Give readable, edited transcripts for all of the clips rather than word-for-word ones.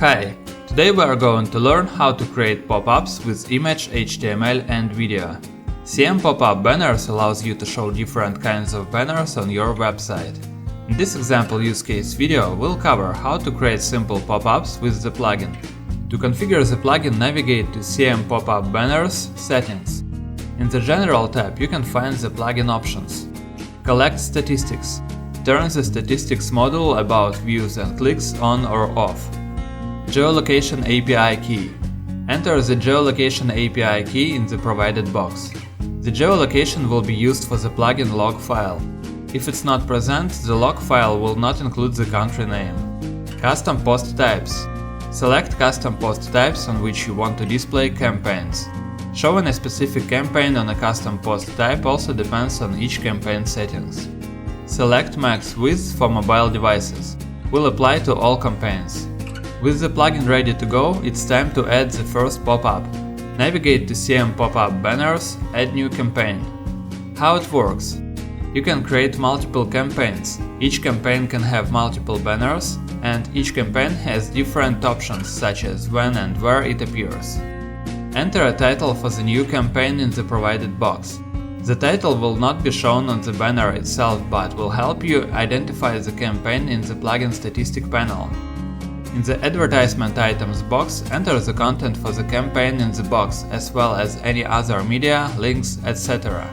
Hi, today we are going to learn how to create pop-ups with image, HTML and video. CM pop-up banners allows you to show different kinds of banners on your website. In this example use case video, we'll cover how to create simple pop-ups with the plugin. To configure the plugin, navigate to CM pop-up banners settings. In the General tab you can find the plugin options. Collect statistics. Turn the statistics module about views and clicks on or off. Geolocation API key. Enter the geolocation API key in the provided box. The geolocation will be used for the plugin log file. If it's not present, the log file will not include the country name. Custom post types. Select custom post types on which you want to display campaigns. Showing a specific campaign on a custom post type also depends on each campaign settings. Select max width for mobile devices. Will apply to all campaigns. With the plugin ready to go, it's time to add the first pop-up. Navigate to CM pop-up banners, add new campaign. How it works? You can create multiple campaigns. Each campaign can have multiple banners, and each campaign has different options such as when and where it appears. Enter a title for the new campaign in the provided box. The title will not be shown on the banner itself, but will help you identify the campaign in the plugin statistic panel. In the advertisement items box, enter the content for the campaign in the box, as well as any other media, links, etc.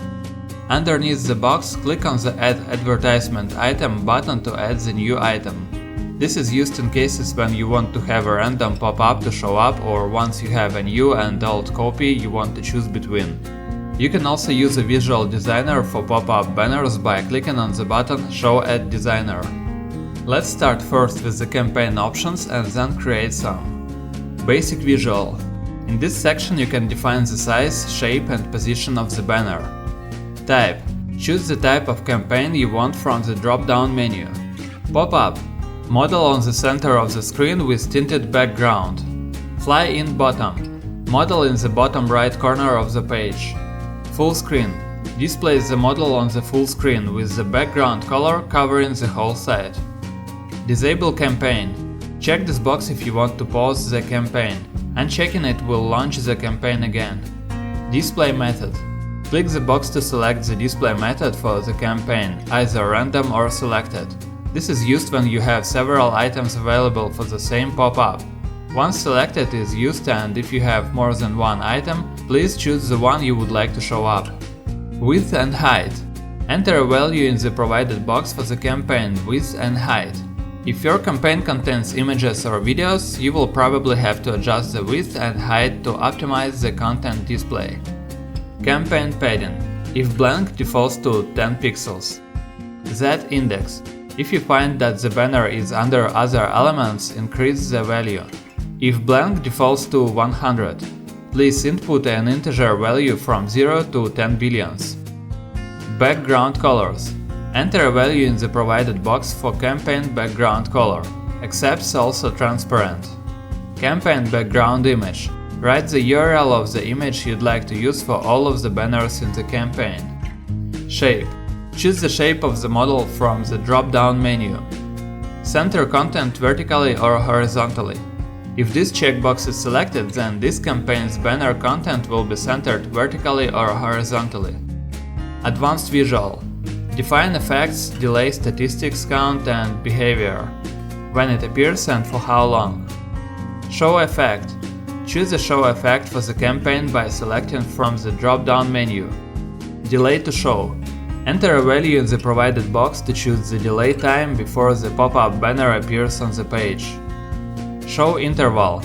Underneath the box, click on the Add Advertisement Item button to add the new item. This is used in cases when you want to have a random pop-up to show up, or once you have a new and old copy you want to choose between. You can also use a visual designer for pop-up banners by clicking on the button Show Add Designer. Let's start first with the campaign options and then create some. Basic visual. In this section you can define the size, shape and position of the banner. Type. Choose the type of campaign you want from the drop-down menu. Pop-up. Model on the center of the screen with tinted background. Fly-in bottom. Model in the bottom right corner of the page. Full screen. Displays the model on the full screen with the background color covering the whole site. Disable campaign. Check this box if you want to pause the campaign. Unchecking it will launch the campaign again. Display method. Click the box to select the display method for the campaign, either random or selected. This is used when you have several items available for the same pop-up. Once selected is used, and if you have more than one item, please choose the one you would like to show up. Width and height. Enter a value in the provided box for the campaign width and height. If your campaign contains images or videos, you will probably have to adjust the width and height to optimize the content display. Campaign padding. If blank, defaults to 10 pixels. Z-index. If you find that the banner is under other elements, increase the value. If blank, defaults to 100. Please input an integer value from 0 to 10 billions. Background colors. Enter a value in the provided box for campaign background color. Accepts also transparent. Campaign background image. Write the URL of the image you'd like to use for all of the banners in the campaign. Shape. Choose the shape of the model from the drop-down menu. Center content vertically or horizontally. If this checkbox is selected, then this campaign's banner content will be centered vertically or horizontally. Advanced visual. Define effects, delay, statistics, count and behavior. When it appears and for how long. Show effect. Choose a show effect for the campaign by selecting from the drop-down menu. Delay to show. Enter a value in the provided box to choose the delay time before the pop-up banner appears on the page. Show interval.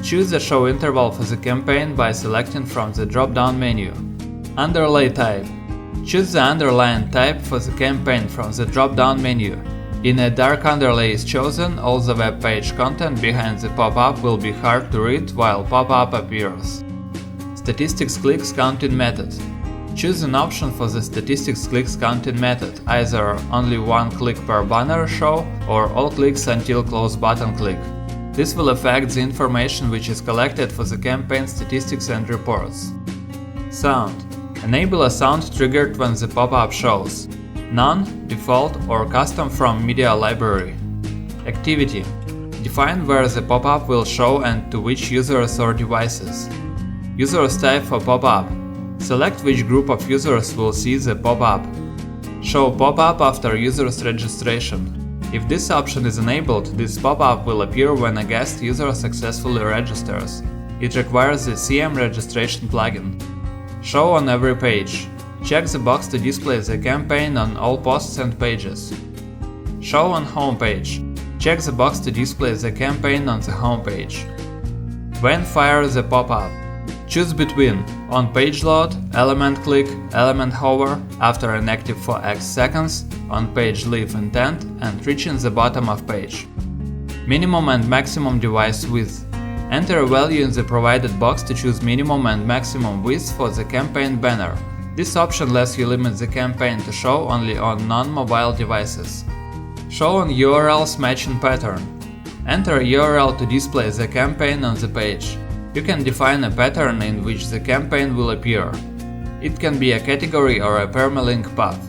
Choose the show interval for the campaign by selecting from the drop-down menu. Underlay type. Choose the underline type for the campaign from the drop-down menu. In a dark underlay is chosen, all the web page content behind the pop-up will be hard to read while pop-up appears. Statistics clicks counting method. Choose an option for the statistics clicks counting method, either only one click per banner show or all clicks until close button click. This will affect the information which is collected for the campaign statistics and reports. Sound. Enable a sound triggered when the pop-up shows. None, default or custom from media library. Activity. Define where the pop-up will show and to which users or devices. Users type for pop-up. Select which group of users will see the pop-up. Show pop-up after user's registration. If this option is enabled, this pop-up will appear when a guest user successfully registers. It requires the CM registration plugin. Show on every page. Check the box to display the campaign on all posts and pages. Show on home page. Check the box to display the campaign on the home page. When fire the pop-up. Choose between on page load, element click, element hover after inactive for X seconds, on page leave intent, and reaching the bottom of page. Minimum and maximum device width. Enter a value in the provided box to choose minimum and maximum width for the campaign banner. This option lets you limit the campaign to show only on non-mobile devices. Show on URLs matching pattern. Enter a URL to display the campaign on the page. You can define a pattern in which the campaign will appear. It can be a category or a permalink path.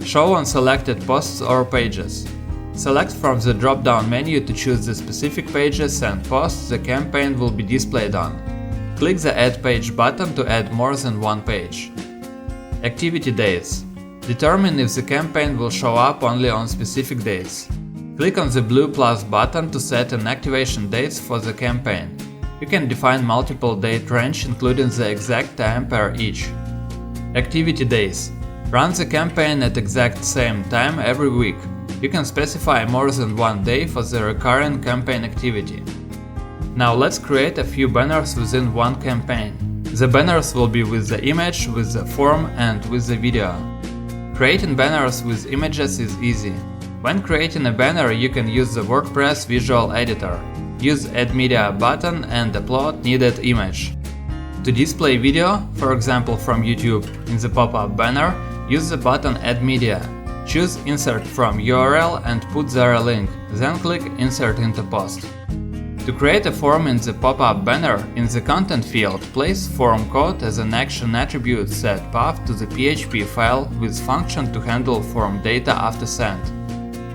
Show on selected posts or pages. Select from the drop-down menu to choose the specific pages and posts the campaign will be displayed on. Click the Add Page button to add more than one page. Activity dates. Determine if the campaign will show up only on specific dates. Click on the blue plus button to set an activation dates for the campaign. You can define multiple date range including the exact time per each. Activity days. Run the campaign at exact same time every week. You can specify more than one day for the recurring campaign activity. Now let's create a few banners within one campaign. The banners will be with the image, with the form, and with the video. Creating banners with images is easy. When creating a banner, you can use the WordPress visual editor. Use Add Media button and upload needed image. To display video, for example from YouTube, in the pop-up banner, use the button Add Media. Choose Insert from URL and put there a link, then click Insert into Post. To create a form in the pop-up banner, in the content field, place form code as an action attribute set path to the PHP file with function to handle form data after send.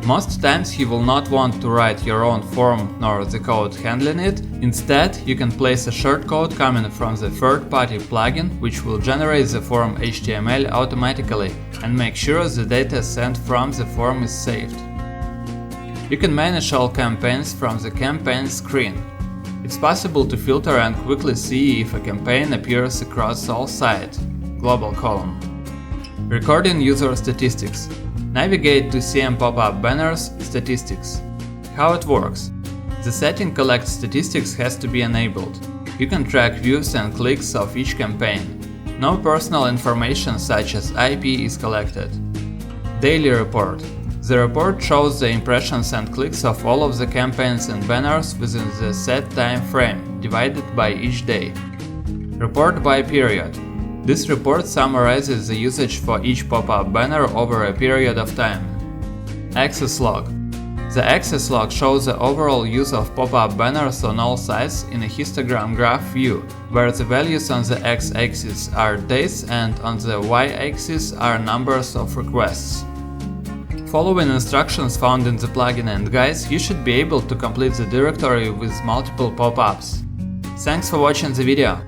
Most times you will not want to write your own form nor the code handling it. Instead, you can place a shortcode coming from the third-party plugin, which will generate the form HTML automatically and make sure the data sent from the form is saved. You can manage all campaigns from the campaign screen. It's possible to filter and quickly see if a campaign appears across all sites. Global column. Recording user statistics. Navigate to CM Pop-up Banners Statistics. How it works. The setting Collect Statistics has to be enabled. You can track views and clicks of each campaign. No personal information such as IP is collected. Daily Report. The report shows the impressions and clicks of all of the campaigns and banners within the set time frame, divided by each day. Report by period. This report summarizes the usage for each pop-up banner over a period of time. Access log. The access log shows the overall use of pop-up banners on all sites in a histogram graph view, where the values on the x-axis are days and on the y-axis are numbers of requests. Following instructions found in the plugin and guides, you should be able to complete the directory with multiple pop-ups. Thanks for watching the video.